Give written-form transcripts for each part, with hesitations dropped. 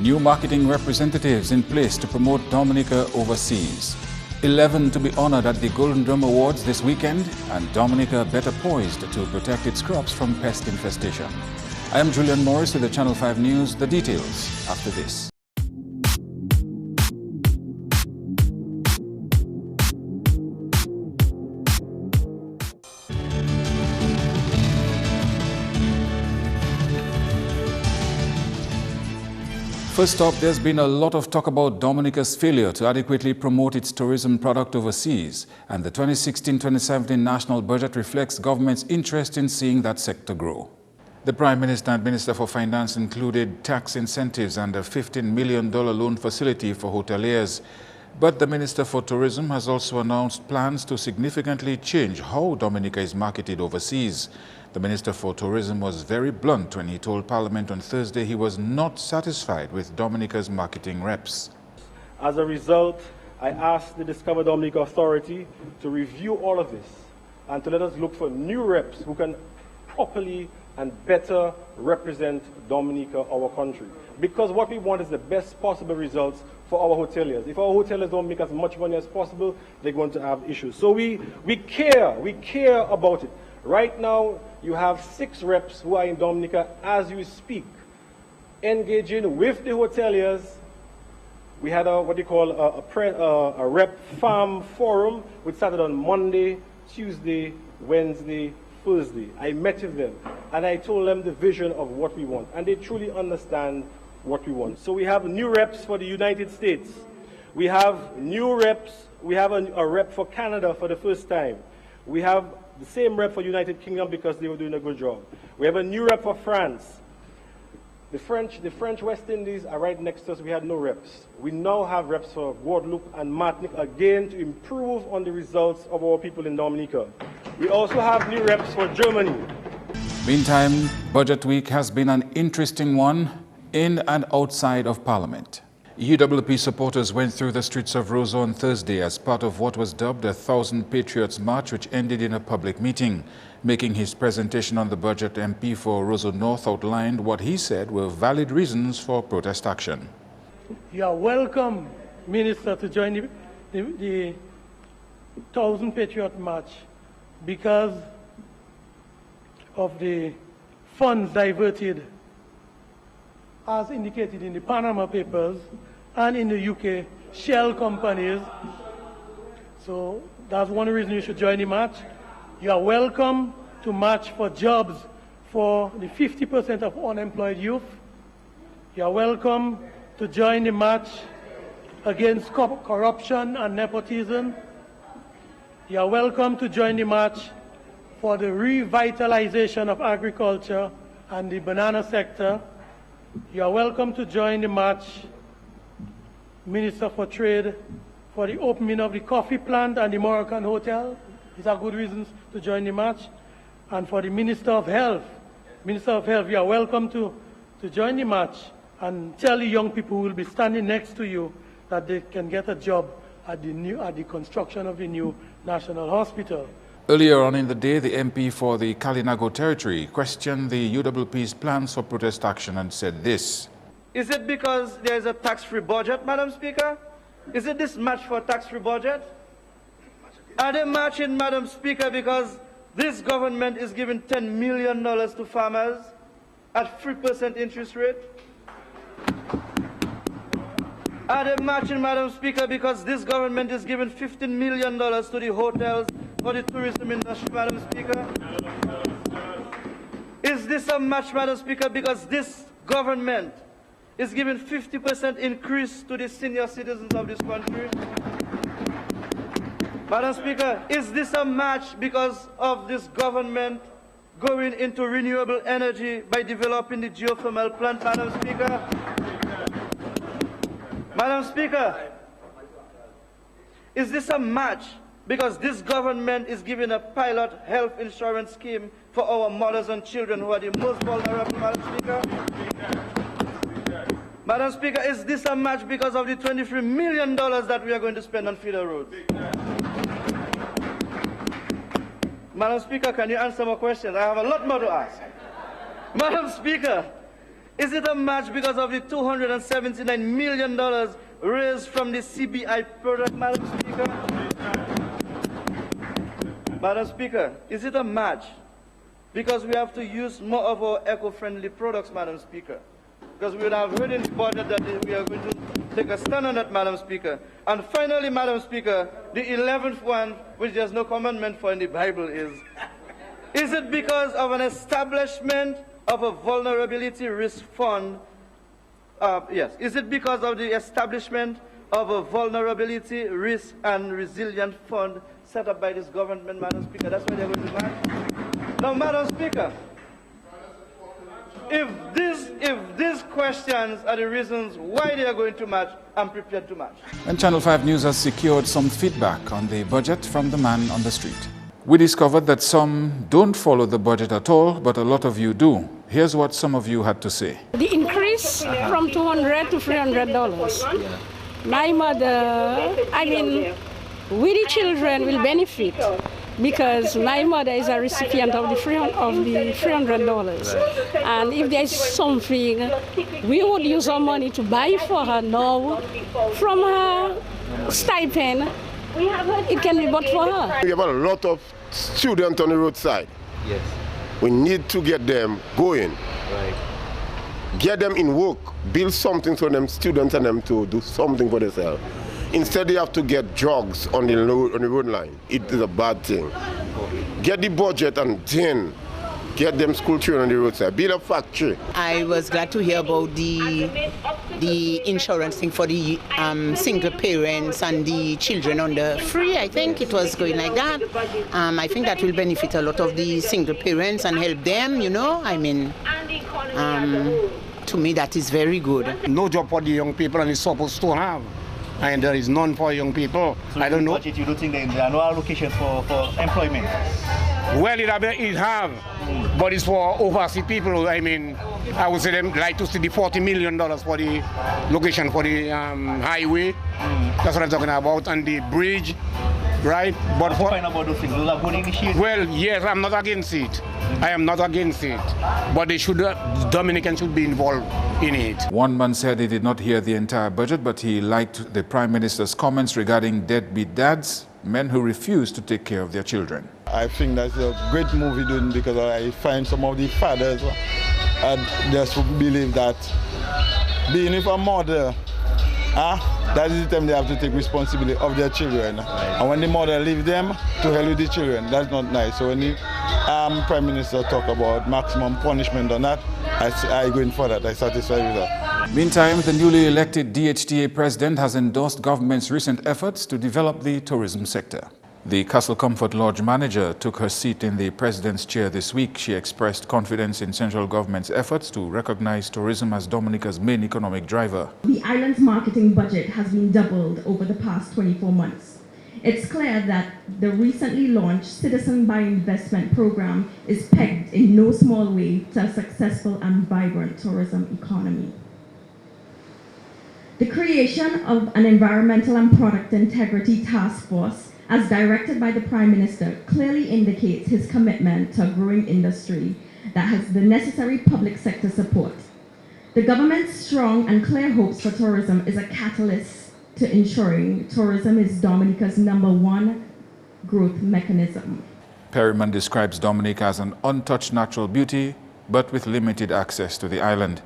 New marketing representatives in place to promote Dominica overseas. 11 to be honored at the Golden Drum Awards this weekend, and Dominica better poised to protect its crops from pest infestation. I am Julian Morris with the Channel 5 News. The details after this. First up, there's been a lot of talk about Dominica's failure to adequately promote its tourism product overseas, and the 2016-2017 national budget reflects government's interest in seeing that sector grow. The Prime Minister and Minister for Finance included tax incentives and a $15 million loan facility for hoteliers. But the Minister for Tourism has also announced plans to significantly change how Dominica is marketed overseas. The Minister for Tourism was very blunt when he told Parliament on Thursday he was not satisfied with Dominica's marketing reps. As a result, I asked the Discover Dominica Authority to review all of this and to let us look for new reps who can properly and better represent Dominica, our country. Because what we want is the best possible results for our hoteliers. If our hoteliers don't make as much money as possible, they're going to have issues. So we care about it. Right now, you have 6 reps who are in Dominica as you speak, engaging with the hoteliers. We had a rep farm forum, which started on Monday, Tuesday, Wednesday, Thursday. I met with them and I told them the vision of what we want, and they truly understand what we want. So we have new reps for the United States. We have new reps. We have a rep for Canada for the first time. We have the same rep for United Kingdom because they were doing a good job. We have a new rep for France. The French West Indies are right next to us. We had no reps. We now have reps for Guadeloupe and Martinique, again to improve on the results of our people in Dominica. We also have new reps for Germany. Meantime, Budget Week has been an interesting one in and outside of Parliament. UWP supporters went through the streets of Roseau on Thursday as part of what was dubbed a 1,000 Patriots March, which ended in a public meeting. Making his presentation on the budget, MP for Roseau North outlined what he said were valid reasons for protest action. You are welcome, Minister, to join the 1,000 Patriot March because of the funds diverted as indicated in the Panama Papers and in the UK shell companies. So that's one reason you should join the march. You are welcome to march for jobs for the 50% of unemployed youth. You are welcome to join the march against corruption and nepotism. You are welcome to join the march for the revitalization of agriculture and the banana sector. You are welcome to join the march, Minister for Trade, for the opening of the coffee plant and the Moroccan Hotel. These are good reasons to join the march. And for the Minister of Health, you are welcome to join the march and tell the young people who will be standing next to you that they can get a job at the construction of the new National Hospital. Earlier on in the day, the MP for the Kalinago territory questioned the UWP's plans for protest action and said this. Is it because there is a tax-free budget, Madam Speaker? Is it this match for a tax-free budget? Are they marching, Madam Speaker, because this government is giving $10 million to farmers at 3% interest rate? Are they marching, Madam Speaker, because this government is giving $15 million to the hotels for the tourism industry, Madam Speaker? Is this a match, Madam Speaker, because this government is giving 50% increase to the senior citizens of this country? Madam Speaker, is this a match because of this government going into renewable energy by developing the geothermal plant, Madam Speaker? Madam Speaker, is this a match because this government is giving a pilot health insurance scheme for our mothers and children who are the most vulnerable, Madam Speaker? Madam Speaker, is this a match because of the $23 million that we are going to spend on feeder roads? Madam Speaker, can you answer my questions? I have a lot more to ask. Madam Speaker, Is it a match because of the $279 million raised from the CBI project, Madam Speaker? Madam Speaker, is it a match because we have to use more of our eco-friendly products, Madam Speaker? Because we would have heard in the budget that we are going to take a stand on that, Madam Speaker. And finally, Madam Speaker, the 11th one, which there's no commandment for in the Bible, is it because of an establishment of a vulnerability risk fund? Yes. Is it because of the establishment of a vulnerability risk and resilient fund set up by this government, Madam Speaker? That's why they're going to match. Now, Madam Speaker, if these questions are the reasons why they are going to match, I'm prepared to match. And Channel 5 News has secured some feedback on the budget from the man on the street. We discovered that some don't follow the budget at all, but a lot of you do. Here's what some of you had to say. The increase from $200 to $300. My mother, we the children will benefit because my mother is a recipient of the $300. And if there's something we would use our money to buy for her now from her stipend, it can be bought for her. We have a lot of students on the roadside. Yes. We need to get them going. Right. Get them in work. Build something for them students and them to do something for themselves. Instead, they have to get drugs on the road line. It is a bad thing. Get the budget and then get them school children on the roadside. Build a factory. I was glad to hear about the insurance thing for the single parents and the children under free. I think it was going like that. I think that will benefit a lot of the single parents and help them, you know. To me, that is very good. No job for the young people and it's supposed to have. And there is none for young people. So I don't know. Budget, you don't think there are no allocations for employment? Well, it have, but it's for overseas people. I would say them like to see the $40 million for the location for the highway. That's what I'm talking about, and the bridge, right? But what do you find about those things? Those are good initiatives? Well, yes, I'm not against it. I am not against it, but they should. Dominicans should be involved in it. One man said he did not hear the entire budget, but he liked the Prime Minister's comments regarding deadbeat dads, men who refuse to take care of their children. I think that's a great move you're doing because I find some of the fathers just believe that being with a mother, that is the time they have to take responsibility of their children. And when the mother leaves them, to hell with the children, that's not nice. So when the Prime Minister talk about maximum punishment on that, I go in for that. I satisfied with that. Meantime, the newly elected DHT President has endorsed government's recent efforts to develop the tourism sector. The Castle Comfort Lodge manager took her seat in the President's chair this week. She expressed confidence in central government's efforts to recognize tourism as Dominica's main economic driver. The island's marketing budget has been doubled over the past 24 months. It's clear that the recently launched Citizen by Investment program is pegged in no small way to a successful and vibrant tourism economy. The creation of an Environmental and Product Integrity Task Force, as directed by the Prime Minister, clearly indicates his commitment to a growing industry that has the necessary public sector support. The government's strong and clear hopes for tourism is a catalyst to ensuring tourism is Dominica's #1 growth mechanism. Perryman describes Dominica as an untouched natural beauty, but with limited access to the island.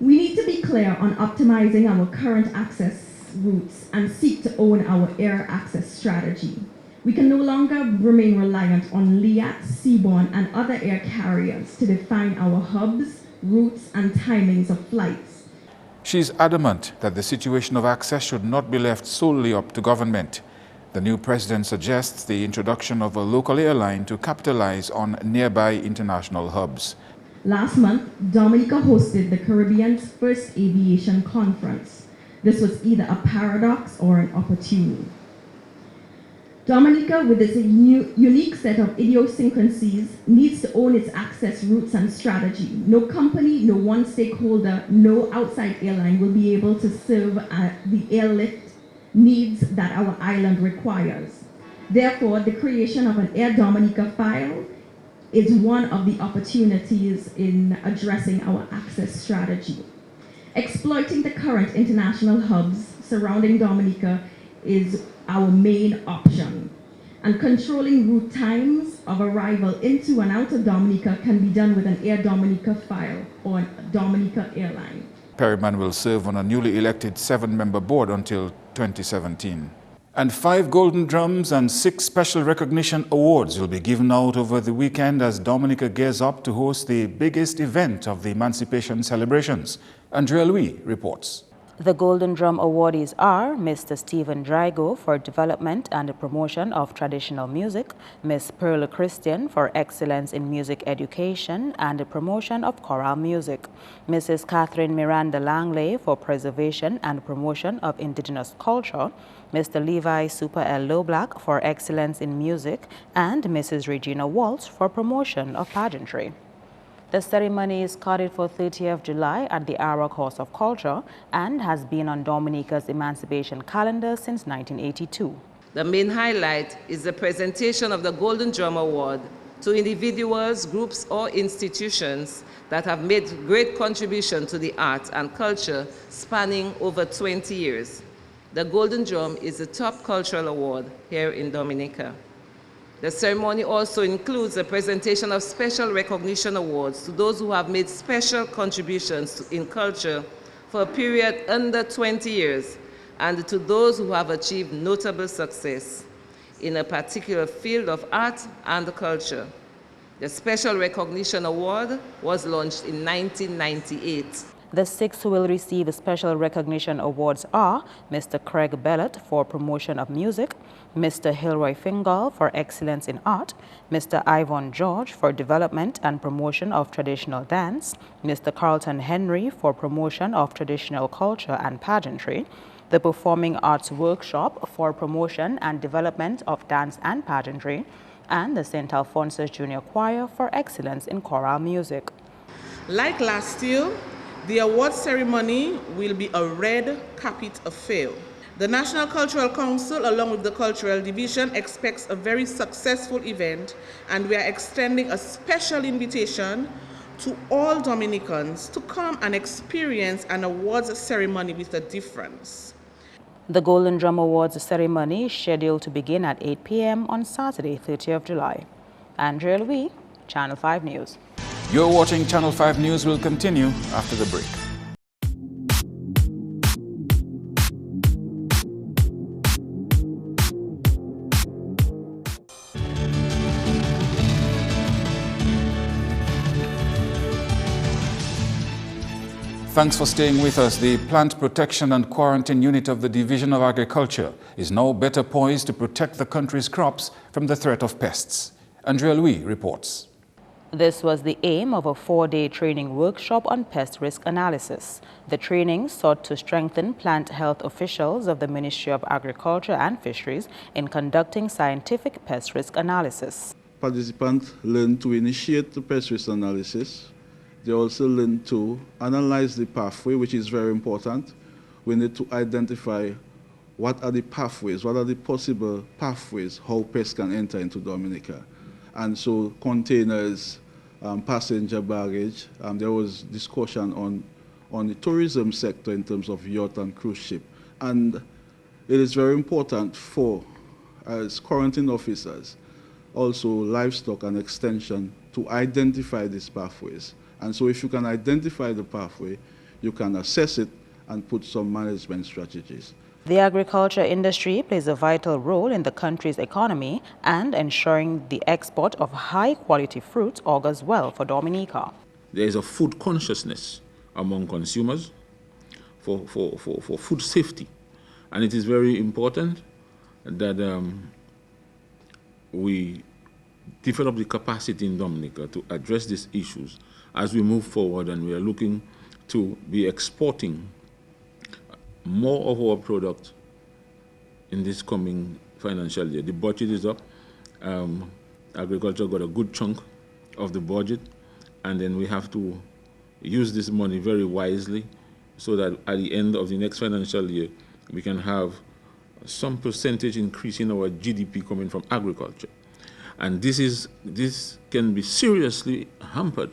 We need to be clear on optimizing our current access routes and seek to own our air access strategy. We can no longer remain reliant on LIAT, Seaborne, and other air carriers to define our hubs, routes, and timings of flights. She's adamant that the situation of access should not be left solely up to government. The new president suggests the introduction of a local airline to capitalize on nearby international hubs. Last month, Dominica hosted the Caribbean's first aviation conference. This was either a paradox or an opportunity. Dominica, with its unique set of idiosyncrasies, needs to own its access routes and strategy. No company, no one stakeholder, no outside airline will be able to serve the airlift needs that our island requires. Therefore, the creation of an Air Dominica file is one of the opportunities in addressing our access strategy. Exploiting the current international hubs surrounding Dominica is our main option, and controlling route times of arrival into and out of Dominica can be done with an Air Dominica file or a Dominica airline. Perryman will serve on a newly elected 7-member board until 2017. And 5 Golden Drums and 6 Special Recognition Awards will be given out over the weekend as Dominica gears up to host the biggest event of the Emancipation celebrations. Andrea Louis reports. The Golden Drum awardees are Mr. Stephen Drygo for Development and the Promotion of Traditional Music, Ms. Perla Christian for Excellence in Music Education and the Promotion of Choral Music, Mrs. Catherine Miranda Langley for Preservation and Promotion of Indigenous Culture, Mr. Levi Super L. Loblack for Excellence in Music, and Mrs. Regina Waltz for Promotion of Pageantry. The ceremony is scheduled for 30th July at the Arak House of Culture and has been on Dominica's emancipation calendar since 1982. The main highlight is the presentation of the Golden Drum Award to individuals, groups, or institutions that have made great contribution to the arts and culture spanning over 20 years. The Golden Drum is the top cultural award here in Dominica. The ceremony also includes a presentation of special recognition awards to those who have made special contributions in culture for a period under 20 years and to those who have achieved notable success in a particular field of art and culture. The Special Recognition Award was launched in 1998. The 6 who will receive special recognition awards are Mr. Craig Bellett for Promotion of Music, Mr. Hilroy Fingal for Excellence in Art, Mr. Ivan George for Development and Promotion of Traditional Dance, Mr. Carlton Henry for Promotion of Traditional Culture and Pageantry, the Performing Arts Workshop for Promotion and Development of Dance and Pageantry, and the St. Alphonsus Junior Choir for Excellence in Choral Music. Like last year, the award ceremony will be a red carpet affair. The National Cultural Council, along with the Cultural Division, expects a very successful event, and we are extending a special invitation to all Dominicans to come and experience an awards ceremony with a difference. The Golden Drum Awards ceremony is scheduled to begin at 8 p.m. on Saturday, 30th July. Andrea Louis, Channel 5 News. You're watching Channel 5 News will continue after the break. Thanks for staying with us. The Plant Protection and Quarantine Unit of the Division of Agriculture is now better poised to protect the country's crops from the threat of pests. Andrea Louis reports. This was the aim of a 4-day training workshop on pest risk analysis. The training sought to strengthen plant health officials of the Ministry of Agriculture and Fisheries in conducting scientific pest risk analysis. Participants learn to initiate the pest risk analysis. They also learn to analyze the pathway, which is very important. We need to identify what are the pathways, what are the possible pathways, how pests can enter into Dominica. And so containers, passenger baggage, there was discussion on the tourism sector in terms of yacht and cruise ship. And it is very important for, as quarantine officers, also livestock and extension, to identify these pathways. And so if you can identify the pathway, you can assess it and put some management strategies. The agriculture industry plays a vital role in the country's economy, and ensuring the export of high-quality fruits augurs well for Dominica. There is a food consciousness among consumers for food safety, and it is very important that we develop the capacity in Dominica to address these issues as we move forward, and we are looking to be exporting more of our product in this coming financial year. The budget is up. Agriculture got a good chunk of the budget, and then we have to use this money very wisely so that at the end of the next financial year, we can have some percentage increase in our GDP coming from agriculture. And this can be seriously hampered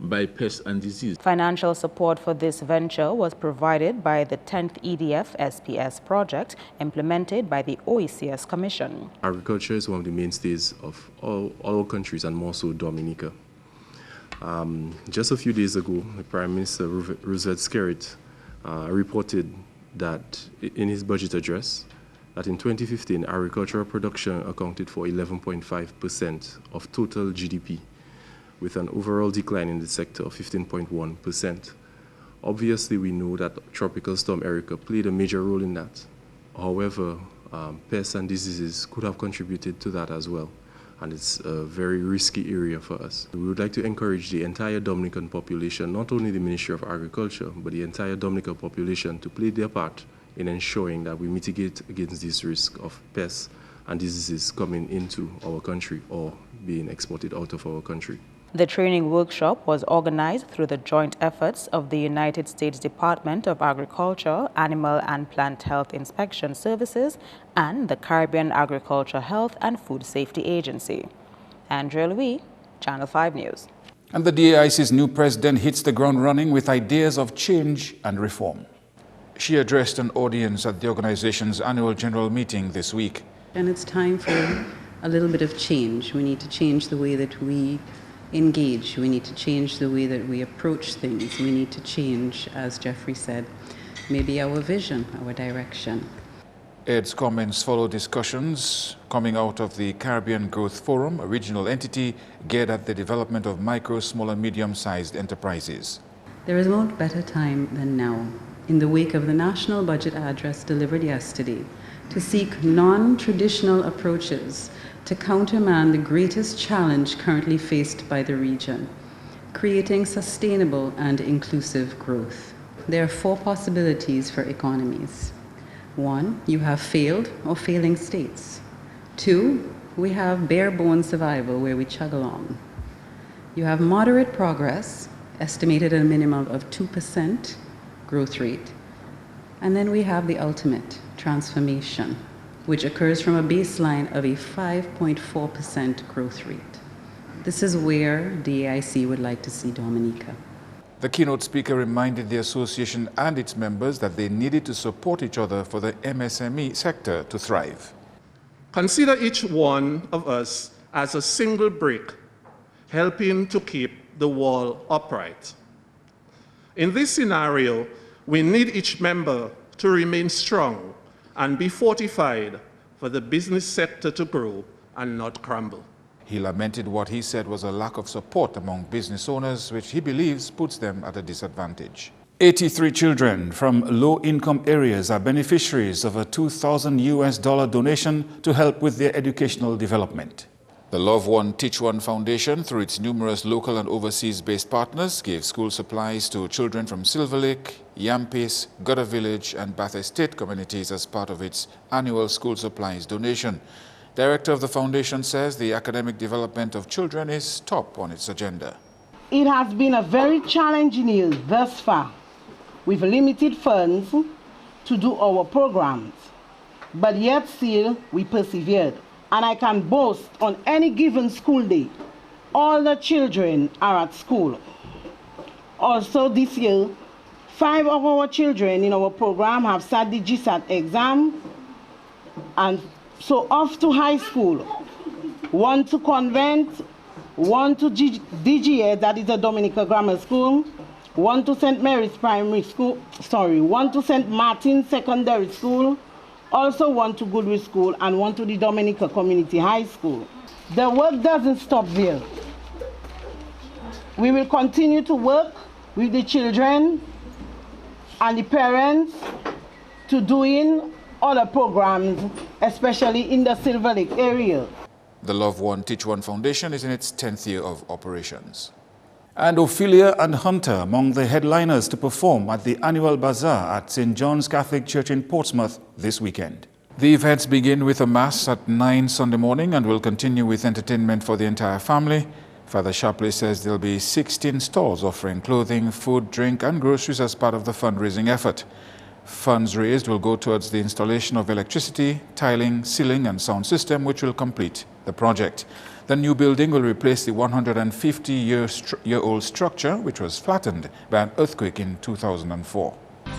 by pests and disease. Financial support for this venture was provided by the 10th EDF SPS project implemented by the OECS Commission. Agriculture is one of the mainstays of all our countries, and more so Dominica. Just a few days ago, the Prime Minister Roosevelt Skerrit reported that in his budget address that in 2015, agricultural production accounted for 11.5% of total GDP, with an overall decline in the sector of 15.1%. Obviously, we know that Tropical Storm Erica played a major role in that. However, pests and diseases could have contributed to that as well, and it's a very risky area for us. We would like to encourage the entire Dominican population, not only the Ministry of Agriculture, but the entire Dominican population to play their part in ensuring that we mitigate against this risk of pests and diseases coming into our country or being exported out of our country. The training workshop was organized through the joint efforts of the United States Department of Agriculture, Animal and Plant Health Inspection Services, and the Caribbean Agriculture Health and Food Safety Agency. Andrea Louis, Channel 5 News. And the DAIC's new president hits the ground running with ideas of change and reform. She addressed an audience at the organization's annual general meeting this week. And it's time for a little bit of change. We need to change the way that we engage. We need to change the way that we approach things. We need to change, as Jeffrey said, maybe our vision, our direction. Ed's comments follow discussions coming out of the Caribbean Growth Forum, a regional entity geared at the development of micro, small and medium-sized enterprises. There is no better time than now, in the wake of the national budget address delivered yesterday, to seek non-traditional approaches to countermand the greatest challenge currently faced by the region, creating sustainable and inclusive growth. There are 4 possibilities for economies. 1, you have failed or failing states. 2, we have bare bones survival where we chug along. You have moderate progress, estimated at a minimum of 2% growth rate. And then we have the ultimate transformation, which occurs from a baseline of a 5.4% growth rate. This is where DAIC would like to see Dominica. The keynote speaker reminded the association and its members that they needed to support each other for the MSME sector to thrive. Consider each one of us as a single brick, helping to keep the wall upright. In this scenario, we need each member to remain strong and be fortified for the business sector to grow and not crumble. He lamented what he said was a lack of support among business owners, which he believes puts them at a disadvantage. 83 children from low-income areas are beneficiaries of a $2,000 donation to help with their educational development. The Love One, Teach One Foundation, through its numerous local and overseas-based partners, gave school supplies to children from Silver Lake, Yampis, Gutter Village and Bath Estate communities as part of its annual school supplies donation. Director of the foundation says the academic development of children is top on its agenda. It has been a very challenging year thus far, with limited funds to do our programs, but yet still we persevered. And I can boast on any given school day, all the children are at school. Also this year, 5 of our children in our program have sat the GSAT exam, and so off to high school. 1 to convent, 1 to DGA, that is a Dominica Grammar School, 1 to St. Mary's Primary School, 1 to St. Martin's Secondary School, also 1 to Goodwill School and 1 to the Dominica Community High School. The work doesn't stop there. We will continue to work with the children and the parents to doing other programs, especially in the Silver Lake area. The Love One, Teach One Foundation is in its 10th year of operations. And Ophelia and Hunter among the headliners to perform at the annual bazaar at St. John's Catholic Church in Portsmouth this weekend. The events begin with a mass at 9 Sunday morning and will continue with entertainment for the entire family. Father Shapley says there will be 16 stalls offering clothing, food, drink and groceries as part of the fundraising effort. Funds raised will go towards the installation of electricity, tiling, ceiling and sound system, which will complete the project. The new building will replace the 150-year-old structure, which was flattened by an earthquake in 2004.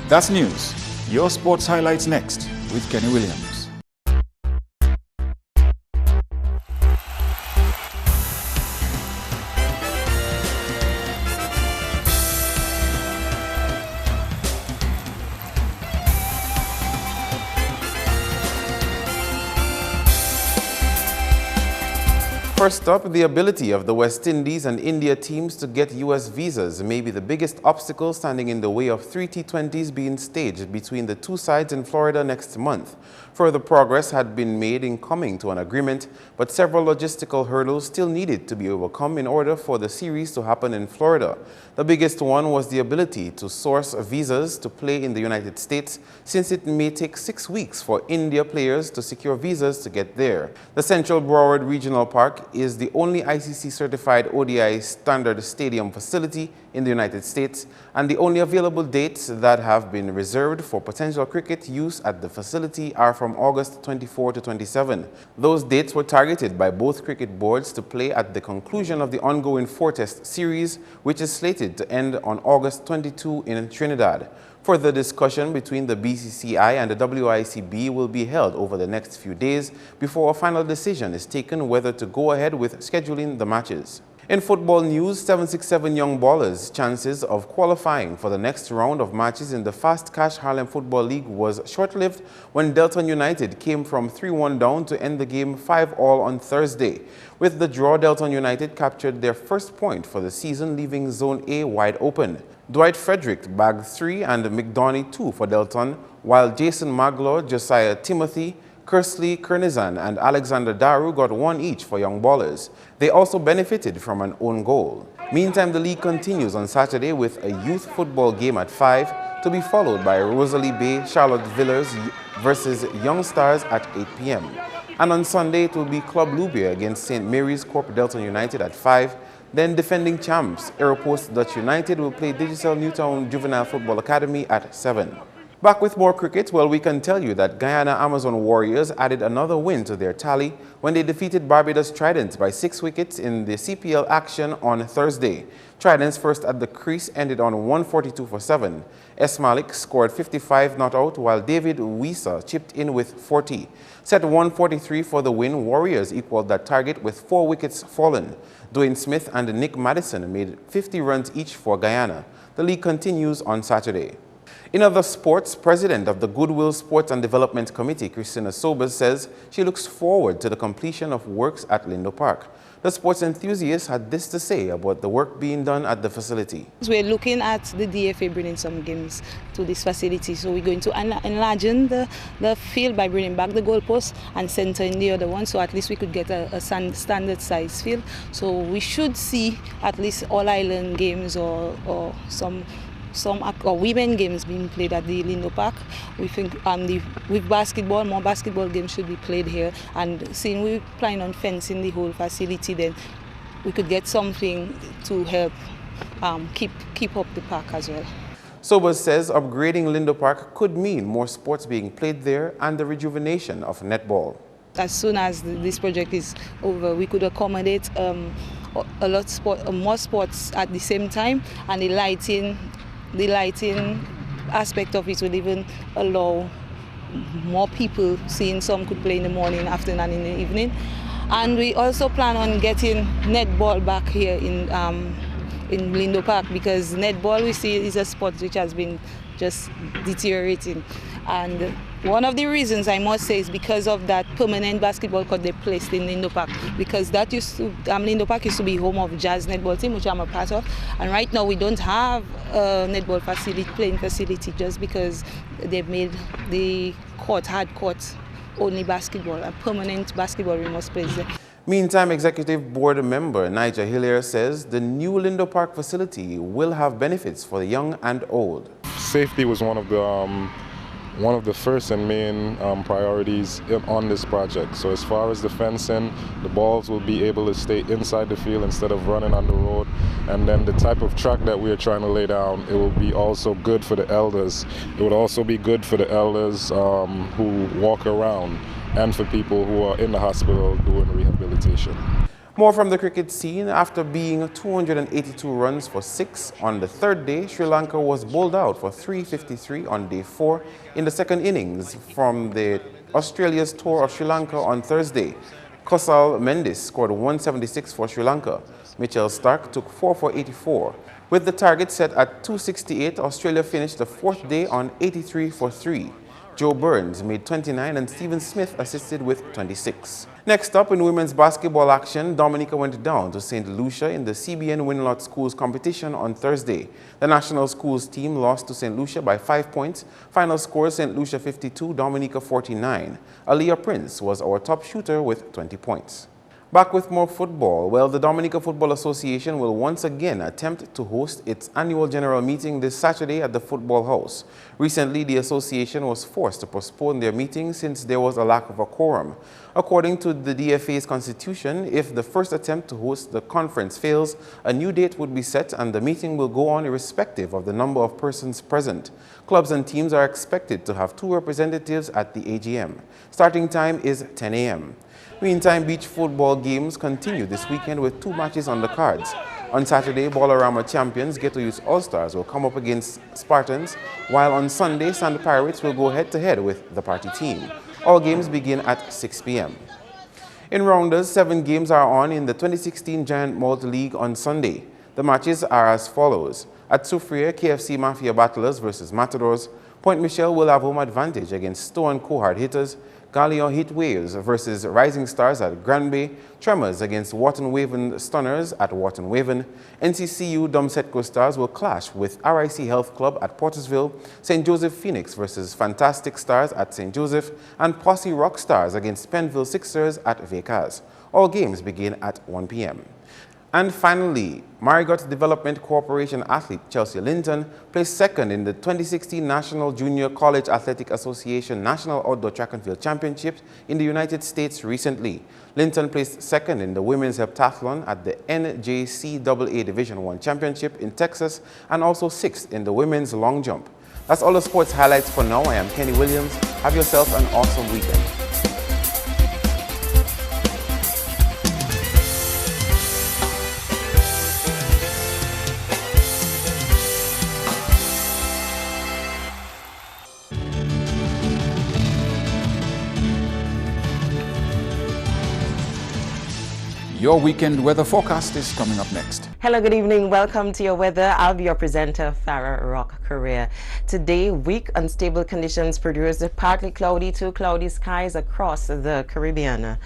That's news. Your sports highlights next with Kenny Williams. First up, the ability of the West Indies and India teams to get U.S. visas may be the biggest obstacle standing in the way of 3 T20s being staged between the two sides in Florida next month. Further progress had been made in coming to an agreement, but several logistical hurdles still needed to be overcome in order for the series to happen in Florida. The biggest one was the ability to source visas to play in the United States, since it may take 6 weeks for India players to secure visas to get there. The Central Broward Regional Park is the only ICC-certified ODI standard stadium facility in the United States, and the only available dates that have been reserved for potential cricket use at the facility are from August 24 to 27. Those dates were targeted by both cricket boards to play at the conclusion of the ongoing 4-test series, which is slated to end on August 22 in Trinidad. Further discussion between the BCCI and the WICB will be held over the next few days before a final decision is taken whether to go ahead with scheduling the matches. In football news, 767 young ballers' chances of qualifying for the next round of matches in the Fast Cash Harlem Football League was short-lived when Delton United came from 3-1 down to end the game 5-all on Thursday. With the draw, Delton United captured their first point for the season, leaving Zone A wide open. Dwight Frederick bagged 3 and McDonough 2 for Delton, while Jason Maglow, Josiah Timothy, Kersley Kernizan and Alexander Daru got 1 each for young ballers. They also benefited from an own goal. Meantime, the league continues on Saturday with a youth football game at 5, to be followed by Rosalie Bay Charlotte Villers versus Young Stars at 8 p.m. And on Sunday, it will be Club Lubia against St. Mary's Corp Delton United at 5. Then defending champs Aeropost Dutch United will play Digicel Newtown Juvenile Football Academy at 7. Back with more cricket, well, we can tell you that Guyana Amazon Warriors added another win to their tally when they defeated Barbados Tridents by 6 wickets in the CPL action on Thursday. Tridents first at the crease ended on 142 for 7. S. Malik scored 55 not out, while David Wisa chipped in with 40. Set 143 for the win, Warriors equaled that target with 4 wickets fallen. Dwayne Smith and Nick Madison made 50 runs each for Guyana. The league continues on Saturday. In other sports, President of the Goodwill Sports and Development Committee, Christina Sobers, says she looks forward to the completion of works at Lindo Park. The sports enthusiast had this to say about the work being done at the facility. We're looking at the DFA bringing some games to this facility, so we're going to enlarge the field by bringing back the goalposts and centering the other one, so at least we could get a standard size field. So we should see at least all-island games or some women games being played at the Lindo Park. We think with basketball, more basketball games should be played here. And seeing we're planning on fencing the whole facility, then we could get something to help keep up the park as well. Sobers says upgrading Lindo Park could mean more sports being played there and the rejuvenation of netball. As soon as this project is over, we could accommodate more sports at the same time, and the lighting aspect of it will even allow more people, seeing some could play in the morning, afternoon and in the evening. And we also plan on getting netball back here in Lindo Park, because netball we see is a sport which has been just deteriorating. And one of the reasons I must say is because of that permanent basketball court they placed in Lindo Park, because that Lindo Park used to be home of Jazz netball team, which I'm a part of, and right now we don't have a netball playing facility, just because they've made the hard court only basketball, a permanent basketball we must place there. Meantime, Executive Board member Nigel Hillier says the new Lindo Park facility will have benefits for the young and old. Safety was one of the one of the first and main priorities on this project. So as far as the fencing, the balls will be able to stay inside the field instead of running on the road. And then the type of track that we are trying to lay down, it will be also good for the elders. It would also be good for the elders who walk around and for people who are in the hospital doing rehabilitation. More from the cricket scene. After being 282 runs for 6 on the third day, Sri Lanka was bowled out for 353 on day 4 in the second innings from the Australia's tour of Sri Lanka on Thursday. Kosal Mendis scored 176 for Sri Lanka. Mitchell Starc took 4 for 84. With the target set at 268, Australia finished the fourth day on 83 for 3. Joe Burns made 29 and Stephen Smith assisted with 26. Next up, in women's basketball action, Dominica went down to St. Lucia in the CBN Winlot Schools competition on Thursday. The national schools team lost to St. Lucia by 5 points. Final score, St. Lucia 52, Dominica 49. Aaliyah Prince was our top shooter with 20 points. Back with more football. Well, the Dominica Football Association will once again attempt to host its annual general meeting this Saturday at the Football House. Recently, the association was forced to postpone their meeting since there was a lack of a quorum. According to the DFA's constitution, if the first attempt to host the conference fails, a new date would be set and the meeting will go on irrespective of the number of persons present. Clubs and teams are expected to have 2 representatives at the AGM. Starting time is 10 a.m. Meantime, beach football games continue this weekend with 2 matches on the cards. On Saturday, Ballarama champions Ghetto Youth All-Stars will come up against Spartans, while on Sunday, Sand Pirates will go head-to-head with the party team. All games begin at 6 p.m. In rounders, 7 games are on in the 2016 Giant Malt League on Sunday. The matches are as follows. At Soufriere, KFC Mafia Battlers versus Matadors. Point Michel will have home advantage against Stowe and Cohard Hitters. Galion Heat Waves versus Rising Stars at Granby, Tremors against Wharton Waven Stunners at Wharton Waven, NCCU Domsetco Stars will clash with RIC Health Club at Portersville, St. Joseph Phoenix versus Fantastic Stars at St. Joseph, and Posse Rock Stars against Penville Sixers at Vacaz. All games begin at 1 p.m. And finally, Marigot Development Corporation athlete Chelsea Linton placed second in the 2016 National Junior College Athletic Association National Outdoor Track and Field Championships in the United States recently. Linton placed second in the women's heptathlon at the NJCAA Division I Championship in Texas and also 6th in the women's long jump. That's all the sports highlights for now. I am Kenny Williams. Have yourself an awesome weekend. Your weekend weather forecast is coming up next. Hello, good evening. Welcome to your weather. I'll be your presenter, Farah Rock Korea. Today, weak, unstable conditions produce partly cloudy to cloudy skies across the Caribbean.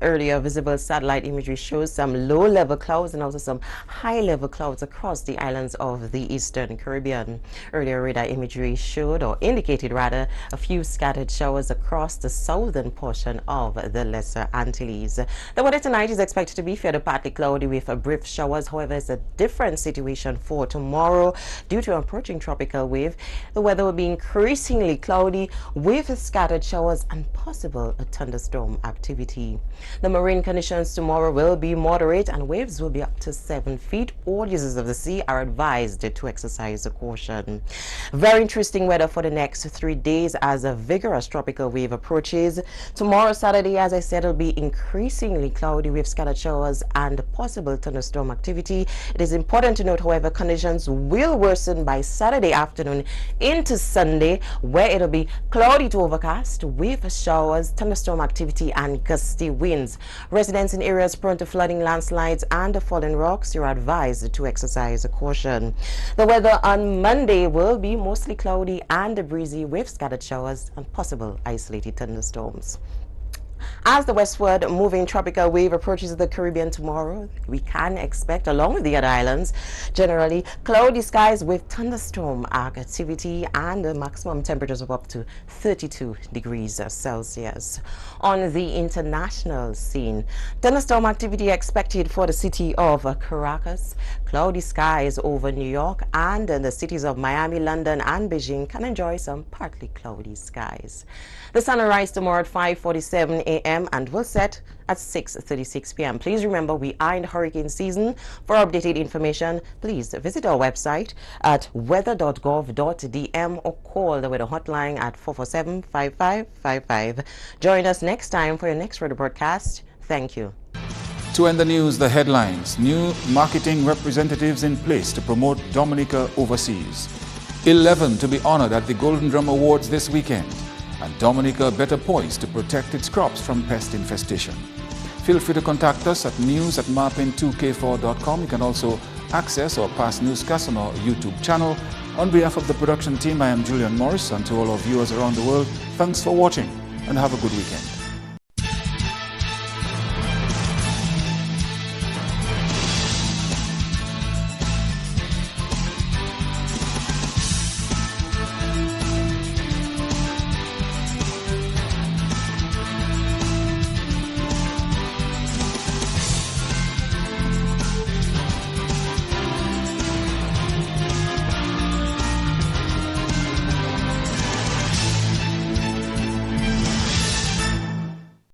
Earlier, visible satellite imagery shows some low-level clouds and also some high-level clouds across the islands of the Eastern Caribbean. Earlier, radar imagery showed, or indicated rather, a few scattered showers across the southern portion of the Lesser Antilles. The weather tonight is expected to be fairly partly cloudy with brief showers. However, it's a different situation for tomorrow due to an approaching tropical wave. The weather will be increasingly cloudy with scattered showers and possible thunderstorm activity. The marine conditions tomorrow will be moderate and waves will be up to 7 feet. All users of the sea are advised to exercise caution. Very interesting weather for the next 3 days as a vigorous tropical wave approaches. Tomorrow, Saturday, as I said, will be increasingly cloudy with scattered showers and possible thunderstorm activity. It is important to note, however, conditions will worsen by Saturday afternoon into Sunday, where it'll be cloudy to overcast with showers, thunderstorm activity, and gusty winds. Residents in areas prone to flooding, landslides, and falling rocks, you're advised to exercise caution. The weather on Monday will be mostly cloudy and breezy with scattered showers and possible isolated thunderstorms. As the westward moving tropical wave approaches the Caribbean tomorrow, we can expect, along with the other islands, generally cloudy skies with thunderstorm activity and maximum temperatures of up to 32 degrees Celsius. On the international scene, thunderstorm activity expected for the city of Caracas, cloudy skies over New York, and the cities of Miami, London, and Beijing can enjoy some partly cloudy skies. The sun will rise tomorrow at 5:47 a.m. and will set at 6:36 p.m. Please remember, we are in hurricane season. For updated information, please visit our website at weather.gov.dm or call the weather hotline at 447-5555. Join us next time for your next weather broadcast. Thank you. To end the news, the headlines. New marketing representatives in place to promote Dominica overseas. 11 to be honored at the Golden Drum Awards this weekend. And Dominica better poised to protect its crops from pest infestation. Feel free to contact us at news@marpin2k4.com. You can also access our past newscasts on our YouTube channel. On behalf of the production team, I am Julian Morris, and to all our viewers around the world, thanks for watching and have a good weekend.